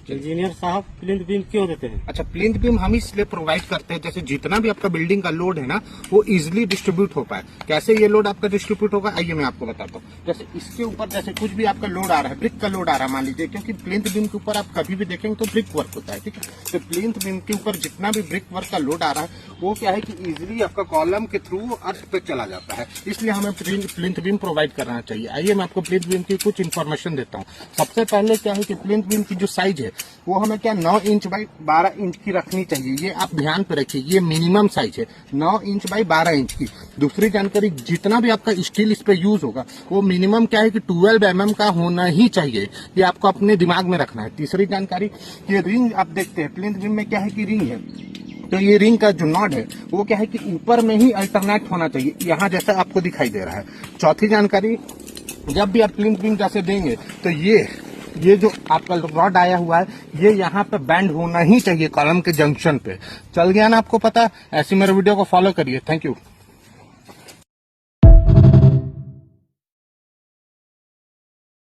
Engineer साहब plinth beam क्यों देते हैं? अच्छा, प्लिंथ बीम हम इसलिए प्रोवाइड करते हैं जैसे जितना भी आपका बिल्डिंग का लोड है ना वो इजिली डिस्ट्रीब्यूट हो पाए। कैसे ये लोड आपका डिस्ट्रीब्यूट होगा, आइए मैं आपको बताता हूँ। जैसे इसके ऊपर जैसे कुछ भी आपका लोड आ रहा है, ब्रिक का लोड आ रहा है मान लीजिए, क्योंकि प्लिंथ बीम के ऊपर आप कभी भी देखेंगे तो ब्रिक वर्क होता है, ठीक है। तो प्लिंथ बीम के ऊपर जितना भी ब्रिक वर्क का लोड आ रहा है वो क्या है कि इजिली आपका कॉलम के थ्रू अर्थ पे चला जाता है, इसलिए हमें प्लिंथ बीम प्रोवाइड करना चाहिए। आइए मैं आपको प्लिंथ बीम की कुछ इन्फॉर्मेशन देता हूँ। सबसे पहले क्या है कि प्लिंथ बीम की जो साइज है वो हमें क्या 9 इंच बाई 12 इंच की रखनी चाहिए। ये आप ध्यान पे रखिए, ये मिनिमम साइज है 9 इंच बाई 12 इंच की। दूसरी जानकारी, जितना भी आपका स्टील इस पे यूज होगा वो मिनिमम क्या है कि 12 mm का होना ही चाहिए, ये आपको अपने दिमाग में रखना है। तीसरी जानकारी, ये रिंग आप देखते हैं प्लिंथ बीम में क्या है कि रिंग है, तो ये रिंग का जो नॉड है वो क्या है कि ऊपर में ही अल्टरनेट होना चाहिए, यहाँ जैसा आपको दिखाई दे रहा है। चौथी जानकारी, जब भी आप प्लिंथ बीम जैसे देंगे तो ये जो आपका रॉड आया हुआ है ये यहाँ पे बैंड होना ही चाहिए कॉलम के जंक्शन पे। चल गया ना आपको पता? ऐसे मेरे वीडियो को फॉलो करिए। Thank you.